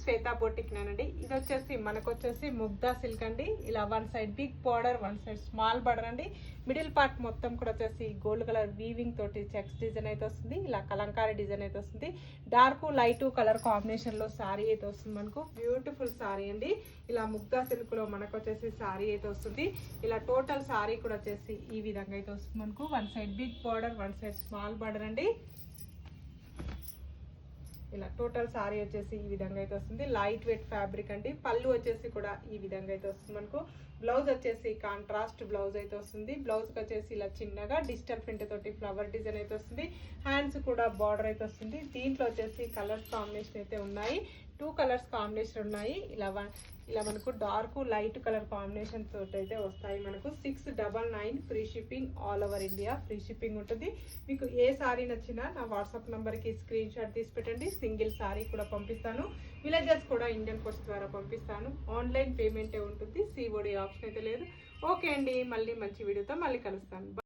Shweta boutique నేనండి. ఇది వచ్చేసి మనకు వచ్చేసి ముగ్దా సిల్క్ అండి. ఇలా one side big border, one side small border అండి. మిడిల్ పార్ట్ మొత్తం కూడా వచ్చేసి గోల్డ్ కలర్ వీవింగ్ తోటి చెక్స్ డిజైన్ అయితే వస్తుంది. ఇలా కలంకారీ డిజైన్ అయితే వస్తుంది. డార్క్ లైట్ కలర్ కాంబినేషన్ లో సారీ అయితే వస్తుంది. మనకు బ్యూటిఫుల్ సారీ అండి. ఇలా ముగ్దా సిల్క్ లో మనకు వచ్చేసి సారీ అయితే వస్తుంది. ఇలా టోటల్ సారీ కూడా వచ్చేసి ఈ విధంగా అయితే వస్తుంది. మనకు one side big border, one side small border అండి. ఇలా టోటల్ సారీ వచ్చేసి ఈ విధంగా అయితే వస్తుంది. లైట్ వెయిట్ ఫ్యాబ్రిక్ అండి. పళ్ళు వచ్చేసి కూడా ఈ విధంగా అయితే వస్తుంది. మనకు బ్లౌజ్ వచ్చేసి కాంట్రాస్ట్ బ్లౌజ్ అయితే వస్తుంది. బ్లౌజ్ వచ్చేసి ఇలా చిన్నగా డిజిటల్ ప్రింట్ తోటి ఫ్లవర్ డిజైన్ అయితే వస్తుంది. హ్యాండ్స్ కూడా బార్డర్ అయితే వస్తుంది. దీంట్లో వచ్చేసి కలర్స్ కాంబినేషన్ అయితే ఉన్నాయి. 2 కలర్స్ కాంబినేషన్ ఉన్నాయి. ఇలా మనకు డార్క్ లైట్ కలర్ కాంబినేషన్ తోటి అయితే వస్తాయి. మనకు 699 free shipping, all over India free shipping ఉంటుంది. మీకు ఏ సారీ నచ్చినా నా వాట్సాప్ నంబర్కి స్క్రీన్ షాట్ తీసి పెట్టండి. సింగిల్ సారీ కూడా పంపిస్తాను. విలేజెస్ కూడా ఇండియన్ పోస్ట్ ద్వారా పంపిస్తాను. ఆన్లైన్ పేమెంటే ఉంటుంది. COD ఆప్షన్ అయితే లేదు. ఓకే అండి, మళ్ళీ మంచి వీడియోతో మళ్ళీ కలుస్తాను.